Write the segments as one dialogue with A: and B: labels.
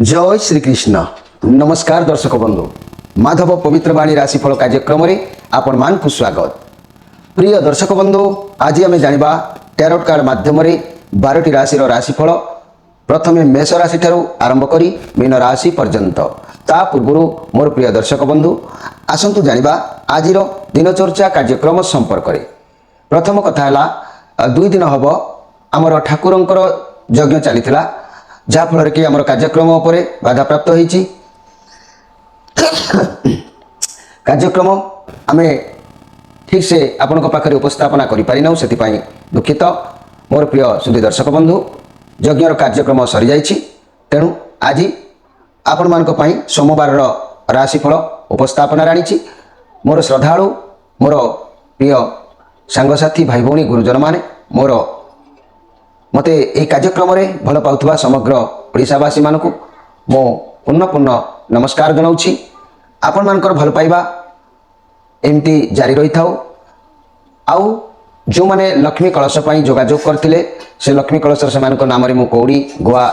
A: जय श्रीकृष्ण नमस्कार दर्शक बंधु माधव पवित्र वाणी राशिफल कार्यक्रम में आपण मान को स्वागत। प्रिय दर्शक बंधु आज आम जाना टैरोट कार्ड माध्यम 12टी राशि राशिफल प्रथमे मेष राशि ठारू आरंभ करी मीन राशि पर्यंत ता पूर्व मोर प्रिय दर्शक बंधु आसतु जाना आज दिनचर्चा कार्यक्रम संपर्क में। प्रथम कथा है 2 दिन हम आमर ठाकुरंकर यज्ञ चली जहाँफल कि आम कार्यक्रम उपर बाधा प्राप्त होती कार्यक्रम आम ठीक से आपण पाखे उपस्थापना करें से दुखित। मोर प्रिय सुधी दर्शक बंधु यज्ञर कार्यक्रम सरी जाइए तेणु आज आपण मानी सोमवार राशिफल उपस्थापना आनी मोर श्रद्धालु मोर प्रिय सांगसाथी भाई भौणी गुरुजन मैंने मोर मते यह कार्यक्रम में भल पाउथबा समग्र ओडिशावासी मानक मो पुनः नमस्कार जनाऊँगी। आपण मानकर भल पाइबा एमती जारी रही था। आउ जो माने लक्ष्मी कलश पर जोगाजोग करते से लक्ष्मी कलश से नाम मु कौड़ी गुआ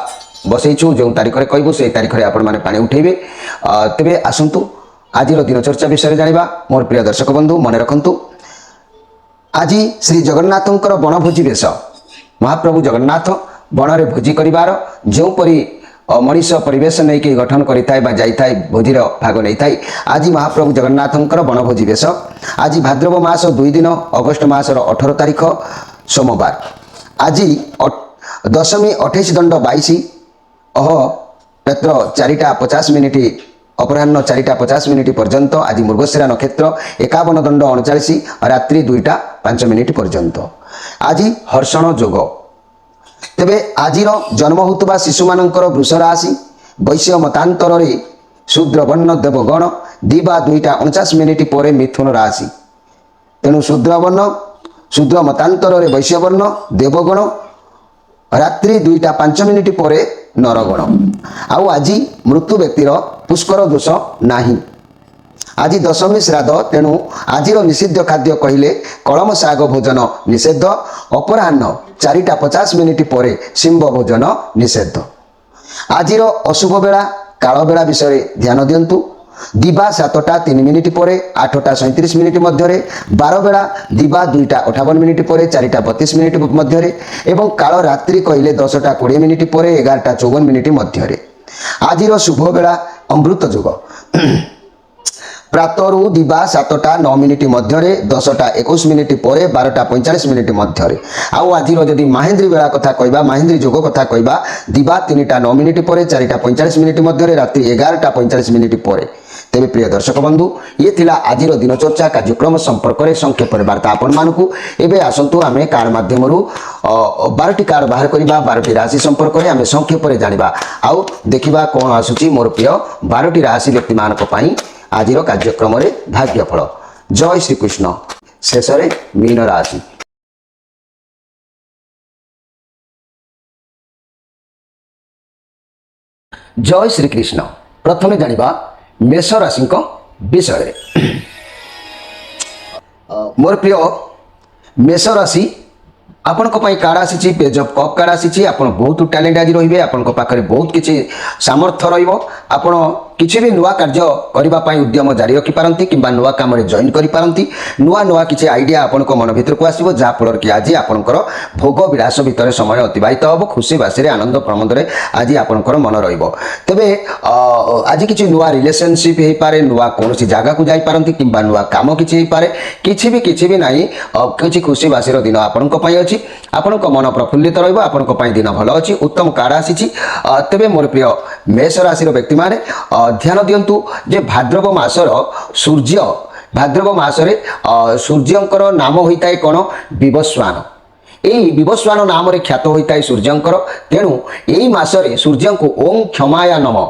A: बसईचु जो तारीख में कहूँ से तारीख में आपण मैंने पानी उठेबे। तेबे आसतु आज दिनचर्चा विषय जाना। मोर प्रिय दर्शक बंधु मन रखु आज श्री जगन्नाथंकर बनभोजी वेश महाप्रभु जगन्नाथ बण में भोजी करिवार जोपरी मनीष परिवेश नहीं कि गठन करें भोजीर भाग नहीं था। आज महाप्रभु जगन्नाथंकर बनभोजी वेश आज भाद्रव मास 2 दिन अगस्ट मासर 18 तारीख सोमवार आज दशमी 28 दंड 22 रात्र 4:50 अपराह्न 4:50 पर्यंत आज मृगशिरा नक्षत्र 51 दंड 39 रात्रि 2:05 पर्यंत आज हर्षण योग। तेबे आज जन्म होता शिशु मानकर वृष राशि वैश्य मतांतर शूद्र वर्ण देवगण दिवा 2:49 पर मिथुन राशि तेणु शूद्र मतांतर वैश्य वर्ण देवगण रात्रि 2:05 पर नरगण। आउ आज मृत्यु व्यक्तिर पुष्कर दोष नाही। आज दशमी श्राद्ध तेणु आज निषिद्ध खाद्य कहले कलम शाग भोजन निषेध अपराह्न 4:50 पर शिंब भोजन निषेध। आज अशुभ बेला काल बेला विषय ध्यान दिंतु दिवा 7:03 पर 8:37 मध्य 12 बेला दिवा 2:58 पर 4:32 मध्य एवं काल रात्रि कहले 10:20 पर 11:54 मध्य। आज शुभ बेला अमृत युग प्रातरु दिवा 7:09 मध्य 10:21 पर 12:45 मध्य। आउ आज जदि महेंद्री बेला कथा कहबा महेंद्री युग कथा कहबा दिवा 3:09 पर 4:45 मध्य रात्रि 11:45 पर। तेरे प्रिय दर्शक बंधु ये थिला आज दिनचर्चा कार्यक्रम संपर्क में संक्षेप वार्ता आपण मानकु। एबे आसंतु आमे कार्ड माध्यम 12टी कार्ड बाहर करबा 12टी राशि संपर्क में आमे संक्षेप में जानिबा आउ देखिबा कोन आसुची मोर प्रिय 12टी राशि व्यक्ति मानक पई आज कार्यक्रम में भाग्यफल। जय श्री कृष्ण। शेष मीन राशि जय श्री कृष्ण। प्रथम जानिबा मेष राशि विषय मोर प्रिय मेष राशि आपण कार्ड आसी पेज ऑफ कप कार्ड आसी आपण बहुत टैलेंट आज रही आपण पाखे बहुत किसी सामर्थ्य रहा किसी भी नुआ कार्य करने उद्यम जारी रखिपारती कि नुआ कम जॉइन करिपारती नुआ नुआ किसी आइडिया आपण मन भर को आसो जहाँफल कि आज आपंकर भोग विलास भितर समय अतिबाहित हम खुशी बासी आनंद प्रमोद आज आपंकर मन रे। आज किसी नुआ रिलेशनशिप हो पारे नुआ कौन जगह को जापारती कि नुआ कम किसी पारे किसी भी ना किसी खुशी बासी दिन आपण अच्छी आपण मन प्रफुल्लित रही दिन भल अच्छी उत्तम कार्ड आसी। तेरे मोर प्रिय मेष राशि व्यक्ति माने ध्यान दिंतु जे भाद्रव मासर सूर्य भाद्रव मासरे सूर्यंकर नाम होता है कौन विवस्वान। यही विवस्वान नाम ख्यात होता है सूर्यंकर तेणु यही मासरे सूर्य को ओं क्षमाया नम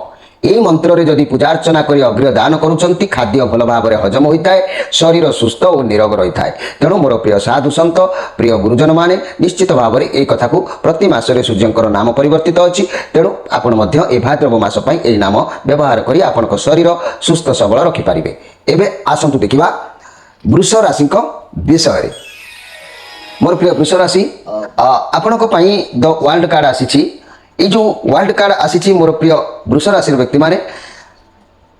A: यही मंत्र जदि पूजा अर्चना कर अग्र दान करुँच खाद्य भल भाव में हजम होता है शरीर सुस्थ और निरोग रही है। तेणु मोर प्रिय साधु सन्त प्रिय गुरुजन माने निश्चित भाव में यह कथा को प्रति मासरे सूर्यंकर नाम परिवर्तित अच्छी तेणु आपण भाद्रव मास यही नाम व्यवहार कर आपण शरीर सुस्थ सबल रखिपारे। एबे आसंतु देखिबा वृष राशि विषय मोर प्रिय वृष राशि आपण द वर्ल्ड कार्ड आसी ये जो वाइल्ड कार्ड आसी मोर प्रिय वृष राशि व्यक्ति माने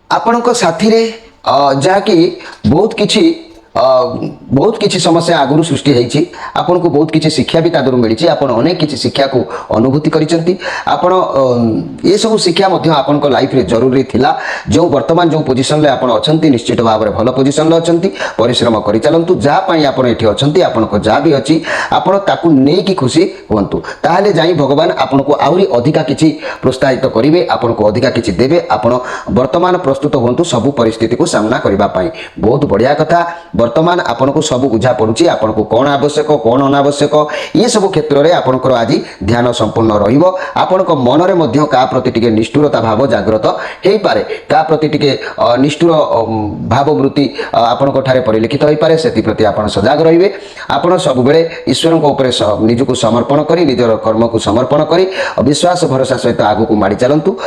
A: आपणक साथी रे जहाँकि बहुत किछि समस्या आगुरु सृष्टि होईछि आपन को बहुत किछि शिक्षा भी तादरु मिलिछि आपन अनेक किछि शिक्षा को अनुभूति करिसंती आपन ये सब शिक्षा मध्ये आपन को लाइफ रे जरूरी थिला जो वर्तमान जो पोजीशन रे आपन अछंती निश्चित भाव रे भलो पोजीशन रे अछंती परिश्रम करि चलंतु जा पई आपन एठी अछंती आपन को जा भी अछि आपन ताकू नै की खुशी होंतु ताहाले जाई भगवान आपन को आउरी अधिका किछि प्रोत्साहित करिवे आपन को अधिका किछि देबे आपन वर्तमान प्रस्तुत होंतु सब परिस्थिति को सामना करबा पई बहुत बढ़िया कथा वर्तमान आपन को सब बुझा पड़ुछि आपन को कोन आवश्यक कोन अनावश्यक ये सब क्षेत्र रे आपन को आज ध्यान संपूर्ण रहिबो आपन को मन रे मध्य का प्रति टिके निष्ठुरता भाव जागृत हेई पारे का प्रति टिके निष्ठुर भाव वृत्ति आपन को ठारे परिलक्षित होई पारे सेति प्रति आपन सजाग रहिबे आपन सब बेले ईश्वर को ऊपर निज को समर्पण करी निजर कर्म को समर्पण करी विश्वास भरोसा सहित आगु को माडी चलंतु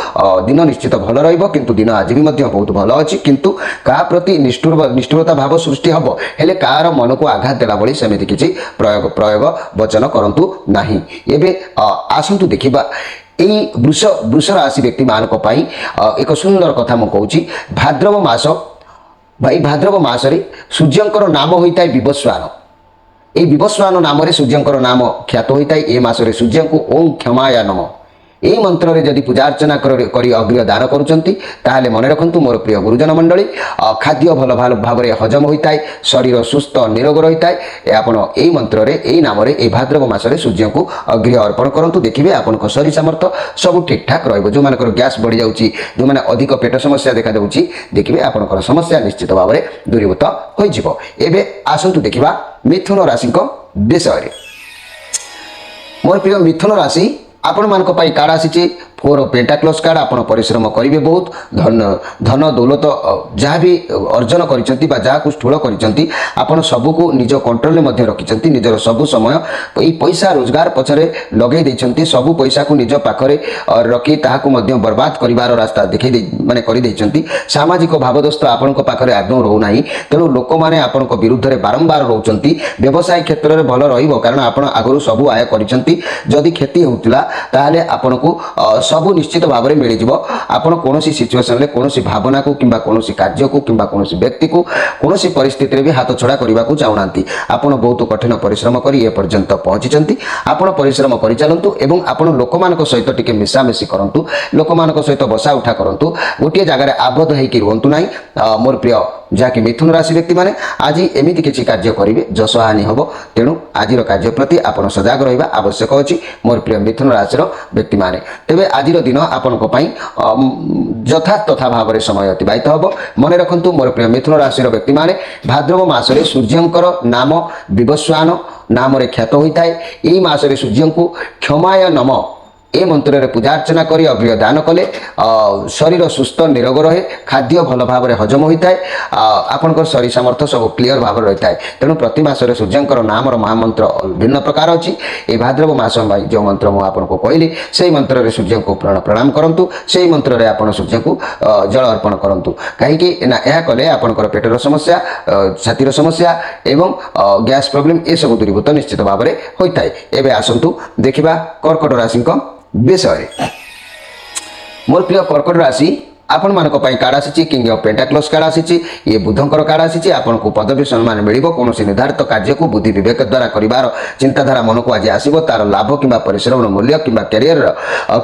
A: दिन निश्चित भलो रहिबो किंतु दिन आज भी मध्य बहुत भलो अछि किंतु का प्रति निष्ठुरता भाव सृष्टि हबो हेले कार मन को आघात देला बळी समिति किछि प्रयोग वचन करंतु नाही एबे आसंतु देखिबा एई वृष राशि व्यक्ति मानक पई एक सुंदर कथा म कहूची भाद्रव मास भाई भाद्रव मास रे सूर्यंकर नाम होइताय विवस्वान ए विवस्वान नाम रे सूर्यंकर नाम ख्यात होइताय ए मास रे सूर्य को ओम क्षमाय नमः এই মন্ত্রে যদি পূজা অর্চনা করে অগ্রিয় দান করছেন তাহলে মনে রাখন্তু মোর প্রিয় গুরুজন মণ্ডলী খাদ্য ভাল ভাবে হজম হয়ে থাকে শরীর সুস্থ নিরোগ রয়েছে আপনার এই মন্ত্রে এই নামে এই ভাদ্রব মাসে সূর্যক অগ্রিয় অর্পণ করতু দেখবে আপনার শরীর সামর্থ্য সব ঠিকঠাক রহব যে গ্যাস বড়ি যাচ্ছি যে অধিক পেট সমস্যা দেখা যাচ্ছে দেখবে আপনার সমস্যা নিশ্চিত ভাবে দূরীভূত হয়ে যাব এবে আসন্তু দেখা মিথুন রাশি বিষয় মোর প্রিয় মিথুন রাশি आपण मान कार्ड आसी फोर ऑफ पेंटाक्लस कार्ड आपण परिश्रम करेंगे बहुत धन दौलत जहाँ भी अर्जन कर स्थूल कर सबको निज कंट्रोल में रखिंट निजर सब समय ये पैसा रोजगार पछरे लगे देइछंती सब पैसा को निज पाखरे रखी ताहाकु बर्बाद करिवार रास्ता देखै माने करि देइछंती सामाजिक भावदस्त आपण पाखरे आदौ रहू नाही तेणु लोक माने आपण विरुद्ध रे बारंबार रहउछंती व्यवसाय क्षेत्र में भल रहिबो कारण आपण आगरु सब आय करिछंती जदि खेती होउतिला ताहाले आपण को सब निश्चित भाव में मिल जाव आपड़ कौन सिचुएसन में कौन भावना को किंबा कौन कार्य को किंबा कौन व्यक्ति को कौन परिस्थिति में भी हाथ छड़ा करने को चाहूना आपड़ बहुत कठिन परिश्रम कर ए पर्यंत पहुंची आपड़ परिश्रम कर चलतु एवं आपड़ लोक मान सहित टिके मिशामिशी करूँ लोक मान सहित बसा उठा करूँ गोटे जगह आबद्ध होकर रुहतु ना मोर प्रिय जहाँकि मिथुन राशि व्यक्ति मैंने आज एमती किसी कार्य करेंगे जश हानि हम तेणु आज कार्य प्रति आप सजग रहा आवश्यक अच्छी मोर प्रिय मिथुन राशि व्यक्ति मैंने तेज आज दिन आपण यथा तथा भाव में समय अतिबाहित हम मन रखु मोर प्रिय मिथुन राशि व्यक्ति मैंने भाद्रव मासरे सूर्यंकर नाम विवस्वान नाम ख्यात होता है यही मासरे सूर्य को क्षमाय नम ए मंत्र पूजा अर्चना करी अग्रिय दान कले शरीर सुस्थ निरोग रहे खाद्य भल भाव में हजम होता है आपंकर शरीर सामर्थ्य सब क्लीयर भाव रही है तेणु प्रति मासरे सूर्यंकर नाम महामंत्र भिन्न प्रकार अच्छी ये भाद्रव मास जो मंत्र मुझे कहली से मंत्र सूर्य को प्रणाम करूँ से मंत्र आप सूर्य को जल अर्पण करूँ कहीं यह कले आपंकर पेटर समस्या छातीर समस्या एवं गैस प्रोब्लेम ये सब दूरीभूत निश्चित भाव में होता है एवं आसतु देखा कर्कट राशि विषय मोर प्रिय कर्कट राशि आपण मानक कार्ड आसी किंग ऑफ पेंटाक्लस कार्ड आसी ये बुधंकर कार्ड आसी आपन को पदवी सम्मान मिलिबो कौन निर्धारित कार्य को बुद्धि विवेक द्वारा करिवार चिंताधारा मन को आज आसीबो तार लाभ किंबा परिश्रम मूल्य किंबा कैरियर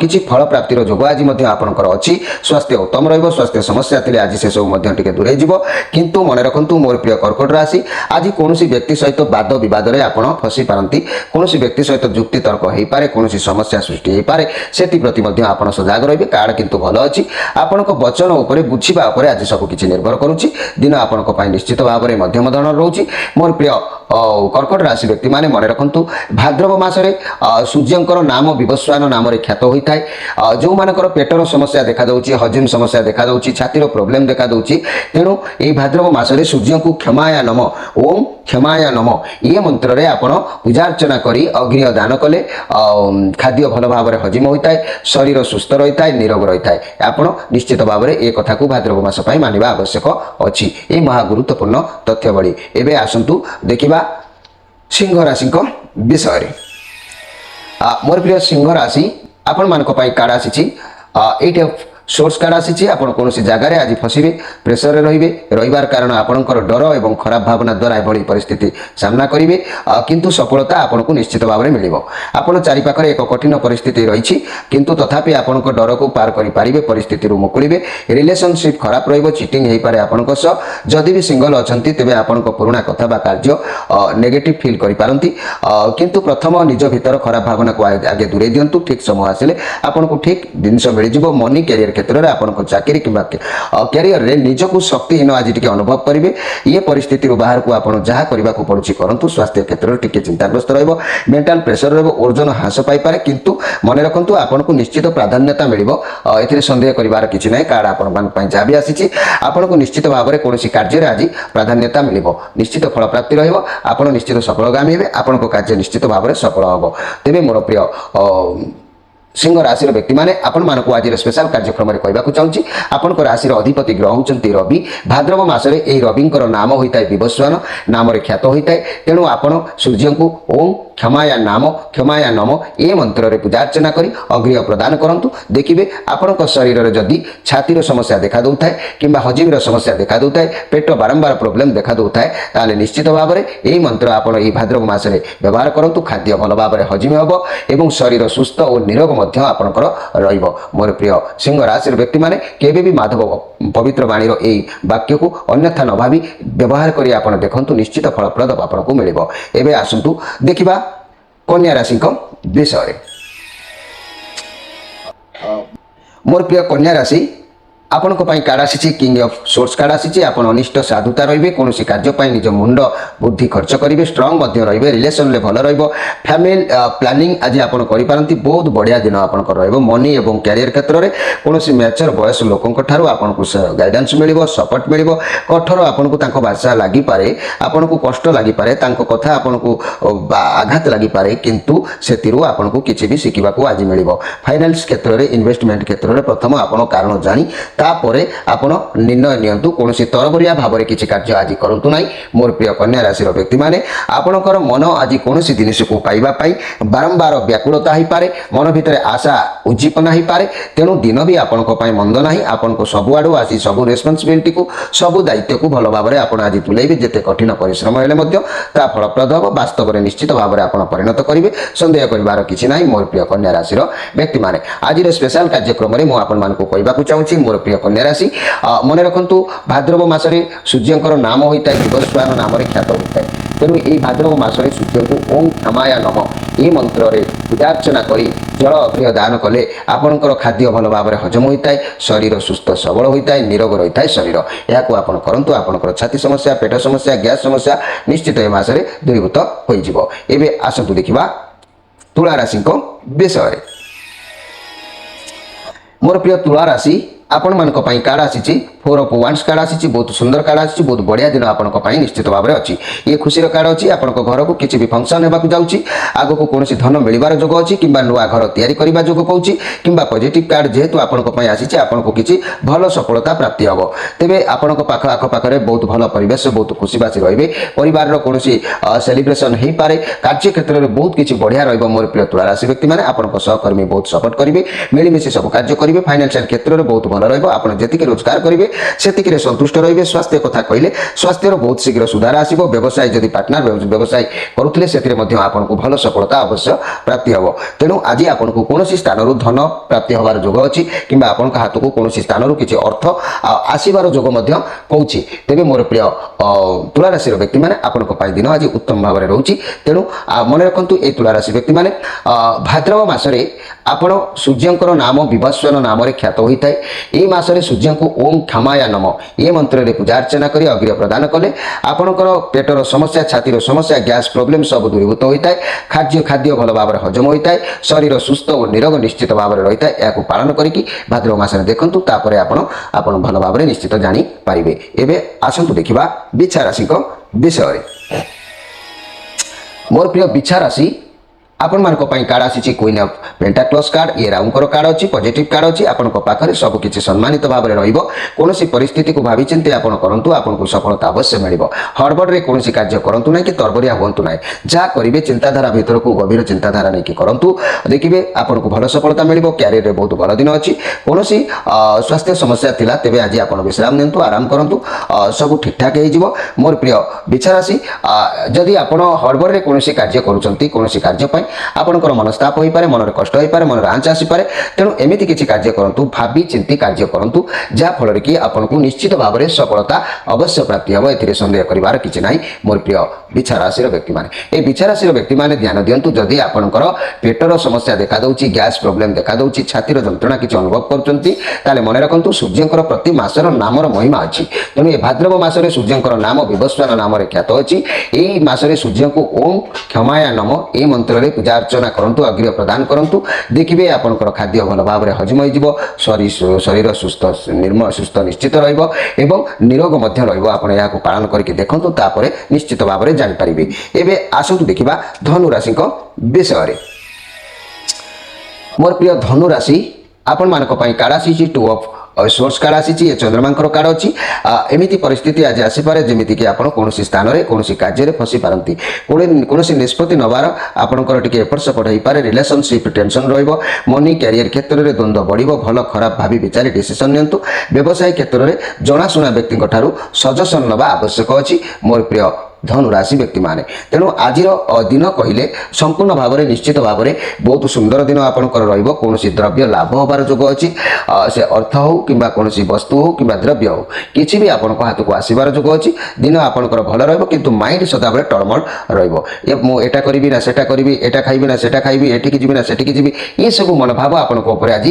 A: किछि फल प्राप्तिर जोग आज मध्य आपनकर अछि स्वास्थ्य उत्तम रहइबो स्वास्थ्य समस्या थिले आज से सब मध्य टिके दूरे जिवो किंतु मन रखंतु मोर प्रिय कर्कट राशि आज कौन व्यक्ति सहित वाद विवाद रे आपण फसी पारंती कौन व्यक्ति सहित जुक्ति तर्क होई पारे कौन समस्या सृष्टि होई पारे सेति प्रति मध्य आपण सजग रहिबे कार्ड किंतु भलो अछि आपण वचन उपरे बुझीबा उपरे आज सब किछि निर्भर करूछि दिन आपनक पई निश्चित भाव में मध्यम धरण रहउछि मोर प्रिय कर्कट राशि व्यक्ति माने मन रखंतु भाद्रव मासरे सूर्यंकर नाम विवस्वान नाम रे ख्यात होई थाए जो मानकर पेटर समस्या देखा दउछि हजम समस्या देखा दउछि छातीर प्रोब्लेम देखा दउछि तेणु ए भाद्रव मासरे सूर्य को क्षमाय नम ओम क्षमाय नम ये मंत्र रे आपण पूजा अर्चना करी अग्रिय दान कले खाद्य भल भाव में हजम होता है शरीर सुस्थ रहता है निरोग रहता है आपण निश्चित भाव में ए कथा को भाद्रव मास पई मानिबा आवश्यक अछि ए महा गुरुत्वपूर्ण तथ्य बड़ी एबे आसंतु देखिबा सिंह राशि विषय मोर प्रिय सिंह राशि आपण मानक पाई कार्ड आसीछि एट सोर्स कार्ड आसी आप कौन जगार आज फसवे प्रेसर रे रहीबार कारण आपणकर डर और खराब भावना द्वारा एभली परिस्थिति सामना करेंगे किंतु सफलता आपन को निश्चित भाव में मिल आपड़ चारिपाखे एक कठिन परिस्थिति रही किंतु तथापि आपण डर को पार करेंगे परिस्थिति मुकुड़े रिलेशनशिप खराब रिटिंग हो पारे आपण जदि भी सिंगल अच्छा तेज आपण पुराणा कथा कार्य नेगेटिव फिल करपारती किंतु प्रथम निज भीतर खराब भावना को आगे दूरे दिंतु ठीक समय आसिले आपन को ठीक जिनस मिल मनी कैरियर क्षेत्र में आपन चाकरी कि कैरियर रे निजको शक्तिहीन आज टी अनुभव करेंगे ये परिस्थिति बाहर को आपड़ जहाँ करने को पड़ुछि करंतु स्वास्थ्य क्षेत्र में टी चिंताग्रस्त रहिबो मेंटल प्रेशर रहिबो ओजन ह्रास पाई पारे किंतु मन रखंतु आपन को निश्चित प्राधान्यता मिलिबो एथिरे संदेह करिवार किछि नै कार्ड आपन मान पई जा भी आसीछि आपन को निश्चित भाव में कोनोसी कार्य रे आज प्राधान्यता मिलिबो निश्चित फल प्राप्ति रहिबो आपन निश्चित सफलगामी हेबे आपन को कार्य निश्चित भाव में सफल हबो तेबे मोर प्रिय सिंह राशि व्यक्ति मैंने आपण मानक आज स्पेशल कार्यक्रम में कहवाक चाहूँगी आपण राशि अधिपति ग्रह होती रवि भाद्रव मसरे यही रविंकर नाम होता है विवस्वान नाम ख्यात होता है तेणु आपण सूर्य को ओम क्षमाया नम ए मंत्र रे पूजा अर्चना करी अग्रिय प्रदान करंतु देखिबे आपनक शरीर रे जदि छातीर समस्या देखा दउथाय किंबा हजिमीर समस्या देखा दउथाय पेट बारंबार प्रॉब्लम देखा दउथाय ताले निश्चित भाव में एही मंत्र आपण एही भाद्रव मासरे व्यवहार करंतु खाद्य भल भाव में हजिमी हबो एवं शरीर सुस्थ और निरोग मध्य आपनकर रहिबो मोर प्रिय सिंह राशि व्यक्ति माने केबे भी माधव पवित्र वाणी रो एही वाक्य को अन्यथा न भावी व्यवहार करी आपण देखंतु निश्चित फलप्रद आपनकु मिलिबो एबे आसंतु देखिबा कन्या राशि विषय मोर प्रिय कन्या राशि आपण कार्ड आसी किंग ऑफ सोर्स कार्ड आसी आपण अनिष्ट साधुता रे कौन कार्य निज मुंड बुद्धि खर्च करेंगे स्ट्रंग रे रिलेशन में भल फैमिली प्लानिंग आज आप बहुत बढ़िया दिन आपंकर मनी और कैरियर क्षेत्र में कौन मैच्योर बयस लोकों आपको गाइडेंस मिल सपोर्ट मिल कठोर आपन को भाषा लगिपे आपन को कष्ट लगिपे कथा आपन को आघात लगिपे किंतु से आपको किसी भी शिखा आज मिल फाइनान्स क्षेत्र में इन्वेस्टमेंट क्षेत्र में प्रथम आप कारण जानी तापर आपण निर्णय नियंतु कौन तरबरिया भाव में किसी कार्य आज करूँ ना मोर प्रिय कन्या राशि व्यक्ति मैंने आपणकर मन आज कौन जिनस को पाइबापी बारंबार व्याकुलता हो पारे मन भितर आशा उज्जीपना हो पारे तेणु दिन भी आपण मंद ना आपन को सबुआड़ आसी सब रेस्पन्सिबिलिटी को सब दायित्व को भल भाव में आप आज तुलेबे जिते कठिन परिश्रम हेले फलप्रद हम वास्तव में निश्चित भाव में आप परिणत करेंगे सन्देह करार किसी ना मोर प्रिय कन्या राशि व्यक्ति मैंने आज स्पेशल कार्यक्रम में मुझे कहवाक चाहूँगी मोर प्रिय कन्या राशि मन रखु भाद्रव मसरे सूर्यंकर नाम होता है विवस्वान नाम ख्यात होता है तेणु यही भाद्रव मसरे सूर्य को ओम क्षमाया नम ये मंत्र रे पूजार्चना करी जल अग्रिय दान कले आपणकर खाद्य भल भाव में हजम होता है शरीर सुस्थ सबल होता है निरोग रही है शरीर यह आपड़ करूँ आपंकर छाती समस्या पेट समस्या गैस समस्या निश्चित ए मसरे दूरीभूत हो एबे आसतु देखिबा तुला राशि विषय मोर प्रिय तुला राशि आपण मानक पई कार्ड आसी 4 ऑफ वांड्स कार्ड आसी बहुत सुंदर कार्ड आसी बहुत बढ़िया दिन आपण पई निश्चित भाव में अच्छी ये खुशी कार्ड अच्छी आपण घर को किसी भी फंक्शन होगा जाऊँगी आग को कौन धन मिलबार जोग अच्छी कि नुआ घर तैयारी करने जोग कहूँ कि पॉजिटिव कार्ड जेहेतु आपण आसी आपन को किसी भल सफलता प्राप्ति हम तेरे आपण आखपाखे बहुत भल परिवेश बहुत खुशीबासी रे परिवार कौन सेलिब्रेशन हो पारे कार्य क्षेत्र में बहुत किसी बढ़िया रोर प्रिय तुला राशि व्यक्ति मैंने आपन सहकर्मी बहुत सपोर्ट करेंगे मिलमिशि सब कार्य करेंगे फाइनेंशियल क्षेत्र में बहुत भल रहा जी रोजगार करेंगे से संतुष्ट रे स्वास्थ्य कथा कहले स्वास्थ्य बहुत शीघ्र सुधार आसो व्यवसाय जदि पार्टनर व्यवसाय करुले से आपको भल सफलता अवश्य प्राप्ति हम तेणु आज आपको कौन स्थान धन प्राप्ति हबार जोग अच्छी कि आपण हाथ को कौन स्थान किसी अर्थ आसबार जोग कहूँ तेज मोर प्रिय तुला राशि व्यक्ति मैंने आपण दिन आज उत्तम भाव में रोचे तेणु मन रखु ये तुला राशि व्यक्ति मैंने भाद्रव मसरे आपण सूर्यंकर नाम विवस्वान नाम ख्यात होता है यही मसरे सूर्य को ओम क्षमाया नम ये मंत्र रे पूजा अर्चना करी अग्रिय प्रदान कले आपणकर पेटर समस्या छातीर समस्या गैस प्रॉब्लम सब दूरीभूत होता है खाद्य भल भाव में हजम होता है शरीर सुस्थ और निरोग निश्चित भाव में रही है यह पालन करी भाद्रव मास देखूँ तापर आप भल भाव में निश्चित जानीपारे एवं आसतु देखा बिछा राशि विषय मोर प्रिय बिछा राशि आपण मानक पई कार्ड आसी क्वीन ऑफ पेंटाक्लस कार्ड ये राउंकर कार्ड अछि पॉजिटिव कार्ड अछि आपण को पाखरे सब किछि सम्मानित भाबरे रहिबो कोनोसी परिस्थिति को भाबी चिंते आपण करंतु आपण को सफलता अवश्य मिलिबो हड़बड़ रे कोनोसी कार्य करंतु नै कि तरबरिया होंतु नै जा करिवे चिंताधारा भीतर को गभीर चिंताधारा नै कि करंतु देखिबे आपण को भलो सफलता मिलिबो कैरियर रे बहुत भलो दिन अछि कोनोसी स्वास्थ्य समस्या थिला तेबे आज आपण विश्राम नेंतु आराम करंतु सब ठीक ठाक हे जिवो मोर प्रिय विचार राशि जदि आपण हड़बड़ रे कोनोसी कार्य करूचंती कोनोसी कार्य पई आपणकर मनस्ताप होई पारे मनर कष्ट होई पारे मनर आंच आसी पारे तेणु एमिति किछि कार्य करंतु भाबी चिंती कार्य करंतु जा फल कि आपनको निश्चित भाव में सफलता अवश्य प्राप्ति हम एथिरे संदेह करिवार किछि नाही मोर प्रिय विचार राशि व्यक्ति माने ए विचार राशि व्यक्ति माने ध्यान दियंतु जदि आपणकर पेटर समस्या देखा दउची गैस प्रॉब्लम देखा दउची छातीर जंत्रणा किछि अनुभव करचंती ताले मने रखंतु सूर्यंकर प्रति मासर नामर महिमा अछि तेणु ए भाद्रव मासरे सूर्यंकर नाम विवस्वान नाम रे ख्यात अछि एई मासरे सूर्य को ओम क्षमाया नमो ए मंत्र रे पूजा अर्चना करंतु अग्रह प्रदान करंतु देखिबे आपनकर खाद्य भल भाव रे हजम होई जिवो शरीर सुस्थ निर्मल सुस्थ निश्चित रहइबो एवं निरोग मध्य रहइबो आपण या को पालन करके देखंतु तापरे निश्चित भाव रे जानि परिबे एबे आसंतु देखिबा धनु राशि को विषय रे मोर प्रिय धनु राशि आपण मानक पई कार्ड आसी 2 ऑफ सोर्स कार्ड आसी चंद्रमांकर कार्ड अच्छी एमिति परिस्थिति आज आसीपे जमीती कि आप कौन स्थान में कौन कार्य फसी पारती कौन निष्पत्ति नबार आपंकर टी एपट सेपट हो पारे रिलेशनशिप टेंशन रनी कैरियर क्षेत्र में द्वंद्व बढ़ो भल खराब भावी विचार डिसीजन नियंतु व्यवसाय क्षेत्र में जनाशुना व्यक्ति सजेसन नवा आवश्यक अच्छी मोर प्रिय धनु राशि व्यक्ति माने तेणु आज दिन कहले संपूर्ण भाव में निश्चित भाव में बहुत सुंदर दिन आपंकर कौन द्रव्य लाभ होबार जोग अच्छी से अर्थ हो कि कौन वस्तु हो कि द्रव्य हो किसी भी आपण हाथ को आसबार जोग अच्छी दिन आपंकर भल रु माइंड सदाबले टर्मल रहा करी ना सेटा करी एटा खाइबी ना सेटा खाइबी एटिकी जीवी ना सेटिकी जीवी ये सब मनोभाव आपण आज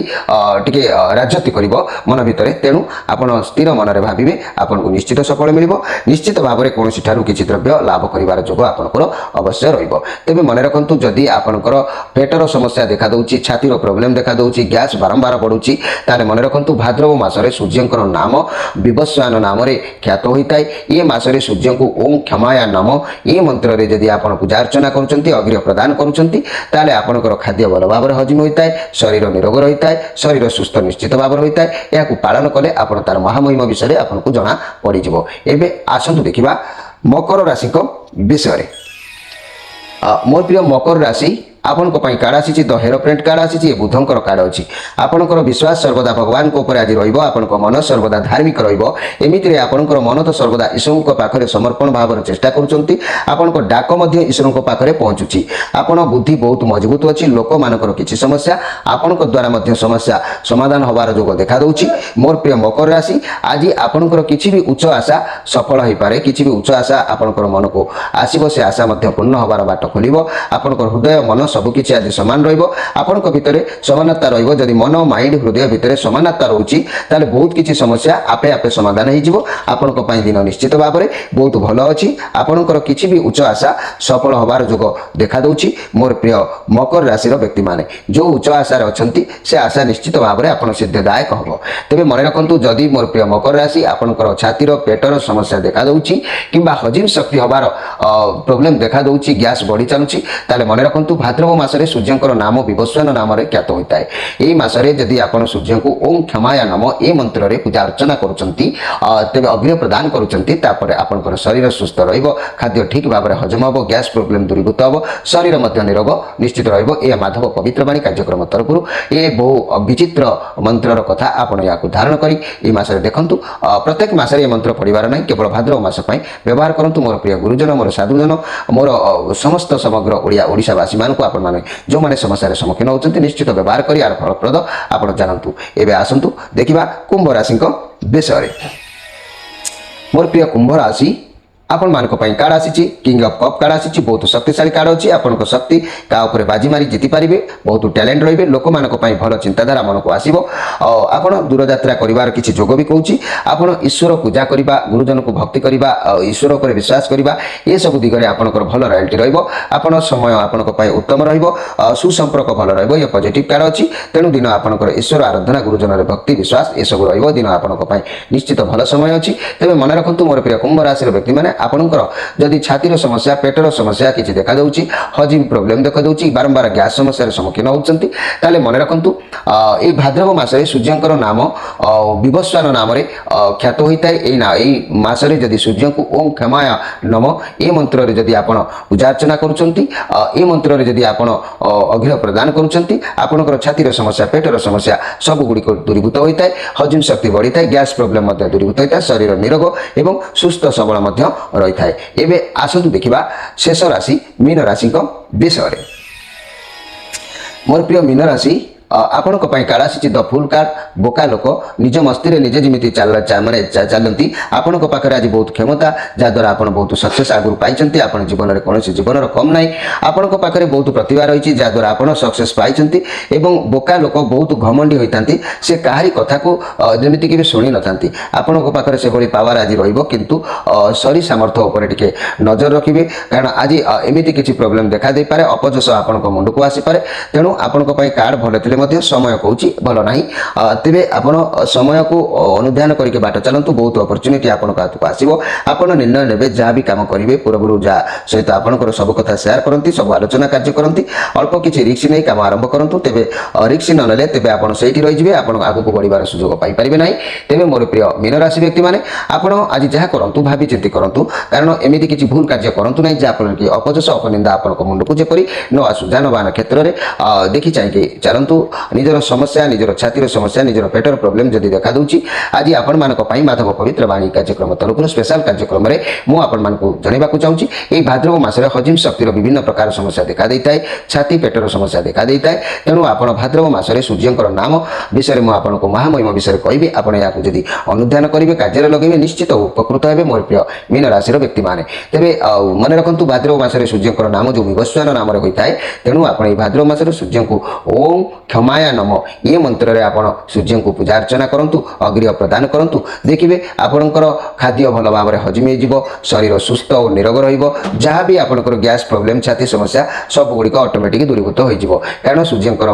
A: टिके राजत्व कर मन भितर तेणु आपण स्थिर मन में भावे आपन को निश्चित सफल मिल निश्चित भाव में कौन किसी द्रव्य लाभ करिवार जोग आपनकर अवश्य रहिबो तेबे मन रखंतु जदि आपनकर पेटर समस्या देखा दउची छातीर प्रॉब्लम देखा दउची गैस बारंबार बढ़ुची ताले मन रखंतु भाद्रव मासरे सूर्यंकर नाम विवस्वान नाम रे ख्यात होइताय ये मासरे सूर्य को ओम क्षमाया नम ये मंत्र रे जदि आपण पूजा अर्चना करूचंती अग्रह प्रदान करूचंती ताले आपनकर खाद्य बल भाव रे हजम होइताय शरीर निरोग रहिताय शरीर सुस्थ निश्चित भाव रहिताय याकु पालन कले आपण तार महामहिमा विषय आपनको जणा पड़ी जिवो एबे आसंतु देखिबा मकर राशि को विषय मोर प्रिय मकर राशि आपण कार्ड आसी द हेरो प्रिंट कार्ड आसी बुधंकर कार्ड अच्छी आपणकर विश्वास सर्वदा भगवान को ऊपर आज रही मन सर्वदा धार्मिक रमिति आपणकर मन तो सर्वदा ईश्वर पाखे समर्पण भाव चेष्टा कर डाक ईश्वर पाखे पहुँचुची आपण बुद्धि बहुत मजबूत अच्छी लोक मानकर किसी समस्या आपण द्वारा समस्या समाधान होबार जोग देखा दूची मोर प्रिय मकर राशि आज आपणकर किसी भी उच्च आशा सफल हो पारे किसी भी उच्च आशा आपणकर मन को आसब से आशा पूर्ण होबार बाट खोल आपणकर हृदय मन सबकि आज सामान आपण भितर समानता रही मन माइंड हृदय भितर समानता रोची ताले बहुत किसी समस्या आपे आपे समाधान हो दिन निश्चित भाव में बहुत भल अच्छी आपणकर किसी भी उच्च आशा सफल होबार जोग देखा दूची मोर प्रिय मकर राशि व्यक्ति माने जो उच्च आशा अच्छा से आशा निश्चित भाव में आप सिद्धदायक हम तेज मन रखु जदि मोर प्रिय मकर राशि आपणकर छातीर पेटर समस्या देखा दूची कि हजम शक्ति होबार प्रोब्लेम देखा दूची गैस बढ़ी चलुची ताले मन रखु भाद्रव मासरे सूर्यंकर नाम विवस्वान नाम रे ख्यात होता है यही मासरे जदि आपण सूर्य को ओम क्षमाया नम ए मंत्र रे पूजा अर्चना करुचंती तेबे अग्रह प्रदान करुचंती तापर आपनकर शरीर सुस्थ रहइबो खाद्य ठीक भाव में हजम होबो गैस प्रॉब्लम दूरीभूत होबो शरीर मध्य निरोग निश्चित रहइबो ए माधव पवित्रवाणी कार्यक्रम तरफरु ए बहु विचित्र मंत्रर कथा आपण याकु धारण करी ए मासरे देखंतु प्रत्येक मासरे ए मंत्र पढ़िबार नै केवल भाद्रव मास पई व्यवहार करंतु मोर प्रिय गुरुजन मोर साधुजन मोर समस्त समग्र ओडिशावासी मानकु आपण माने जो माने समस्या सम्मुखीन होती निश्चित व्यवहार कर यार फलप्रद आप जानतु एवं आसतु देखा कुंभ राशि विषय मोर प्रिय कुंभ राशि आपण मानक कार्ड आसी किंग ऑफ कप कार्ड आसी बहुत शक्तिशाली कार्ड अच्छी आपण शक्ति का ऊपर बाजी मारी जीति पारे बहुत टैलेंट रे लोक मान भल चिंताधारा मन को आसो आप दूर यात्रा कर किसी जोग भी कहूँ आपड़ ईश्वर पूजा करवा गुरुजन को भक्ति करवा ईश्वर उपर विश्वास करवा ये सब दिगरे आपंकर भल रॉयल्टी रहा समय आपण उत्तम रुसंपर्क भल रही पॉजिटिव कार्ड अच्छी तेणु दिन आपंकर ईश्वर आराधना गुरुजन भक्ति विश्वास ये सब दिन आपण निश्चित भल समय अच्छी तेज मन रखु मोर प्रिय कुंभ राशि व्यक्ति मैंने ଆପଣଙ୍କର ଯଦି ଛାତିର ସମସ୍ୟା ପେଟର ସମସ୍ୟା କିଛି ଦେଖାଯାଉଛି ହଜିମ ପ୍ରୋବ୍ଲେମ ଦେଖାଯାଉଛି ବାରମ୍ବାର ଗ୍ୟାସ ସମସ୍ୟାର ସମ୍ମୁଖୀନ ହେଉଛନ୍ତି ତାହେଲେ ମନେ ରଖନ୍ତୁ ଏହି ଭାଦ୍ରବ ମାସରେ ସୂର୍ଯ୍ୟଙ୍କର ନାମ ବିଭସ୍ୱାନ ନାମରେ ଖ୍ୟାତ ହୋଇଥାଏ। ଏହି ମାସରେ ଯଦି ସୂର୍ଯ୍ୟଙ୍କୁ ଓಂ କ୍ଷମାୟ ନମ ଏ ମନ୍ତ୍ରରେ ଯଦି ଆପଣ ପୂଜା ଅର୍ଚ୍ଚନା କରୁଛନ୍ତି ଏ ମନ୍ତ୍ରରେ ଯଦି ଆପଣ ଅଘିଳ ପ୍ରଦାନ କରୁଛନ୍ତି ଆପଣଙ୍କର ଛାତିର ସମସ୍ୟା ପେଟର ସମସ୍ୟା ସବୁଗୁଡ଼ିକ ଦୂରୀଭୂତ ହୋଇଥାଏ ହଜମ ଶକ୍ତି ବଢ଼ିଥାଏ ଗ୍ୟାସ୍ ପ୍ରୋବ୍ଲେମ୍ ମଧ୍ୟ ଦୂରୀଭୂତ ହୋଇଥାଏ ଶରୀର ନିରୋଗ ଏବଂ ସୁସ୍ଥ ସବଳ ମଧ୍ୟ ରହିଥାଏ। ଏବେ ଆସନ୍ତୁ ଦେଖିବା ଶେଷ ରାଶି ମୀନ ରାଶିଙ୍କ ବିଷୟରେ। ମୋର ପ୍ରିୟ ମୀନ ରାଶି ଆପଣଙ୍କ ପାଇଁ କାର୍ଡ ଆସିଛି ଦ ଫୁଲ୍ କାର୍ଡ ବୋକା ଲୋକ ନିଜ ମସ୍ତିରେ ନିଜେ ଯେମିତି ଚାଲନ୍ତି ଆପଣଙ୍କ ପାଖରେ ଆଜି ବହୁତ କ୍ଷମତା ଯାହାଦ୍ୱାରା ଆପଣ ବହୁତ ସକ୍ସେସ୍ ଆଗରୁ ପାଇଛନ୍ତି ଆପଣ ଜୀବନରେ କୌଣସି ଜୀବନର କମ୍ ନାହିଁ ଆପଣଙ୍କ ପାଖରେ ବହୁତ ପ୍ରତିଭା ରହିଛି ଯାହାଦ୍ୱାରା ଆପଣ ସକ୍ସେସ୍ ପାଇଛନ୍ତି ଏବଂ ବୋକା ଲୋକ ବହୁତ ଘମଣ୍ଡି ହୋଇଥାନ୍ତି ସେ କାହାରି କଥାକୁ ଯେମିତି କେବେ ଶୁଣି ନଥାନ୍ତି ଆପଣଙ୍କ ପାଖରେ ସେଭଳି ପାୱାର ଆଜି ରହିବ କିନ୍ତୁ ଶରୀ ସାମର୍ଥ୍ୟ ଉପରେ ଟିକେ ନଜର ରଖିବେ କାରଣ ଆଜି ଏମିତି କିଛି ପ୍ରୋବ୍ଲେମ୍ ଦେଖାଦେଇପାରେ ଅପଯଶ ଆପଣଙ୍କ ମୁଣ୍ଡକୁ ଆସିପାରେ ତେଣୁ ଆପଣଙ୍କ ପାଇଁ କାର୍ଡ ଭଲ ଥିଲେ ମଧ୍ୟ ସମୟ କହୁଛି ଭଲ ନାହିଁ ତେବେ ଆପଣ ସମୟକୁ ଅନୁଧ୍ୟାନ କରିକି ବାଟ ଚାଲନ୍ତୁ ବହୁତ ଅପରଚ୍ୟୁନିଟି ଆପଣଙ୍କ ହାତକୁ ଆସିବ ଆପଣ ନିର୍ଣ୍ଣୟ ନେବେ ଯାହା ବି କାମ କରିବେ ପୂର୍ବରୁ ଯାହା ସହିତ ଆପଣଙ୍କର ସବୁ କଥା ସେୟାର କରନ୍ତି ସବୁ ଆଲୋଚନା କାର୍ଯ୍ୟ କରନ୍ତି ଅଳ୍ପ କିଛି ରିକ୍ସ ନେଇ କାମ ଆରମ୍ଭ କରନ୍ତୁ ତେବେ ରିକ୍ସ ନ ନେଲେ ତେବେ ଆପଣ ସେଇଠି ରହିଯିବେ ଆପଣ ଆଗକୁ ବଢ଼ିବାର ସୁଯୋଗ ପାଇପାରିବେ ନାହିଁ। ତେବେ ମୋର ପ୍ରିୟ ମୀନ ରାଶି ବ୍ୟକ୍ତିମାନେ ଆପଣ ଆଜି ଯାହା କରନ୍ତୁ ଭାବି ଚିନ୍ତି କରନ୍ତୁ କାରଣ ଏମିତି କିଛି ଭୁଲ କାର୍ଯ୍ୟ କରନ୍ତୁ ନାହିଁ ଯାହାଫଳରେ କି ଅପଯଶ ଅପନିନ୍ଦା ଆପଣଙ୍କ ମୁଣ୍ଡକୁ ଯେପରି ନ ଆସୁ ଯାନବାହନ କ୍ଷେତ୍ରରେ ଦେଖି ଚାହିଁକି ଚାଲନ୍ତୁ ନିଜର ସମସ୍ୟା ନିଜର ଛାତିର ସମସ୍ୟା ନିଜର ପେଟର ପ୍ରୋବ୍ଲେମ୍ ଯଦି ଦେଖାଦେଉଛି ଆଜି ଆପଣମାନଙ୍କ ପାଇଁ ମାଧବ ପବିତ୍ର ବାଣୀ କାର୍ଯ୍ୟକ୍ରମ ତରଫରୁ ସ୍ପେଶାଲ କାର୍ଯ୍ୟକ୍ରମରେ ମୁଁ ଆପଣମାନଙ୍କୁ ଜଣାଇବାକୁ ଚାହୁଁଛି ଏହି ଭାଦ୍ରବ ମାସରେ ହଜିମ ଶକ୍ତିର ବିଭିନ୍ନ ପ୍ରକାର ସମସ୍ୟା ଦେଖାଦେଇଥାଏ ଛାତି ପେଟର ସମସ୍ୟା ଦେଖାଦେଇଥାଏ ତେଣୁ ଆପଣ ଭାଦ୍ରବ ମାସରେ ସୂର୍ଯ୍ୟଙ୍କର ନାମ ବିଷୟରେ ମୁଁ ଆପଣଙ୍କୁ ମହାମହିମ ବିଷୟରେ କହିବି ଆପଣ ଏହାକୁ ଯଦି ଅନୁଧ୍ୟାନ କରିବେ କାର୍ଯ୍ୟରେ ଲଗାଇବେ ନିଶ୍ଚିତ ଉପକୃତ ହେବେ ମୋର ପ୍ରିୟ ମୀନ ରାଶିର ବ୍ୟକ୍ତିମାନେ। ତେବେ ମନେ ରଖନ୍ତୁ ଭାଦ୍ରବ ମାସରେ ସୂର୍ଯ୍ୟଙ୍କର ନାମ ଯେଉଁ ବିଭସ୍ୱାନ ନାମରେ ହୋଇଥାଏ ତେଣୁ ଆପଣ ଏହି ଭାଦ୍ରବ ମାସରେ ସୂର୍ଯ୍ୟଙ୍କୁ ଓಂ କ୍ଷମାୟ ନମ ଏ ମନ୍ତ୍ରରେ ଆପଣ ସୂର୍ଯ୍ୟଙ୍କୁ ପୂଜା ଅର୍ଚ୍ଚନା କରନ୍ତୁ ଅଗ୍ରିୟ ପ୍ରଦାନ କରନ୍ତୁ ଦେଖିବେ ଆପଣଙ୍କର ଖାଦ୍ୟ ଭଲ ଭାବରେ ହଜମ ହୋଇଯିବ ଶରୀର ସୁସ୍ଥ ଓ ନିରୋଗ ରହିବ ଯାହା ବି ଆପଣଙ୍କର ଗ୍ୟାସ୍ ପ୍ରୋବ୍ଲେମ୍ ଛାତି ସମସ୍ୟା ସବୁଗୁଡ଼ିକ ଅଟୋମେଟିକ୍ ଦୂରୀଭୂତ ହୋଇଯିବ କାରଣ ସୂର୍ଯ୍ୟଙ୍କର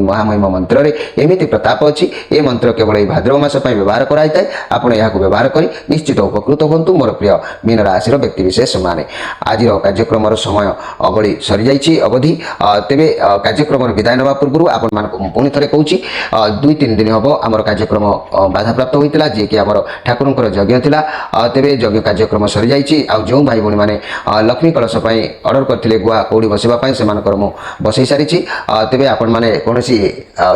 A: ମହାମହିମ ମନ୍ତ୍ରରେ ଏମିତି ପ୍ରତାପ ଅଛି ଏ ମନ୍ତ୍ର କେବଳ ଏହି ଭାଦ୍ରବ ମାସ ପାଇଁ ବ୍ୟବହାର କରାଯାଇଥାଏ ଆପଣ ଏହାକୁ ବ୍ୟବହାର କରି ନିଶ୍ଚିତ ଉପକୃତ ହୁଅନ୍ତୁ ମୋର ପ୍ରିୟ ମୀନ ରାଶିର ବ୍ୟକ୍ତିବିଶେଷ ମାନେ। ଆଜିର କାର୍ଯ୍ୟକ୍ରମର ସମୟ ସରିଯାଇଛି ଅବଧି ତେବେ କାର୍ଯ୍ୟକ୍ରମର ବିଦାୟ ନେବା ପୂର୍ବରୁ ଆପଣମାନଙ୍କୁ ମୁଁ ପୁଣି ଥରେ କହୁଛି 2-3 ଦିନ ହେବ ଆମର କାର୍ଯ୍ୟକ୍ରମ ବାଧାପ୍ରାପ୍ତ ହୋଇଥିଲା ଯିଏକି ଆମର ଠାକୁରଙ୍କର ଯଜ୍ଞ ଥିଲା ତେବେ ଯଜ୍ଞ କାର୍ଯ୍ୟକ୍ରମ ସରିଯାଇଛି ଆଉ ଯେଉଁ ଭାଇ ଭଉଣୀମାନେ ଲକ୍ଷ୍ମୀ କଳସ ପାଇଁ ଅର୍ଡ଼ର କରିଥିଲେ ଗୁଆ କଉଡ଼ି ବସିବା ପାଇଁ ସେମାନଙ୍କର ମୁଁ ବସାଇ ସାରିଛି ତେବେ ଆପଣମାନେ କୌଣସି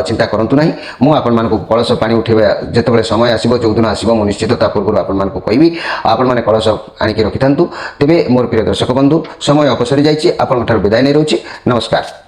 A: ଚିନ୍ତା କରନ୍ତୁ ନାହିଁ ମୁଁ ଆପଣମାନଙ୍କୁ କଳସ ପାଣି ଉଠାଇବା ଯେତେବେଳେ ସମୟ ଆସିବ ଯେଉଁଦିନ ଆସିବ ମୁଁ ନିଶ୍ଚିତ ତା ପୂର୍ବରୁ ଆପଣମାନଙ୍କୁ କହିବି ଆପଣମାନେ କଳସ ଆଣିକି ରଖିଥାନ୍ତୁ। ତେବେ ମୋର ପ୍ରିୟ ଦର୍ଶକ ବନ୍ଧୁ ସମୟ ଅପସରି ଯାଇଛି ଆପଣଙ୍କଠାରୁ ବିଦାୟ ନେଇ ରହୁଛି ନମସ୍କାର।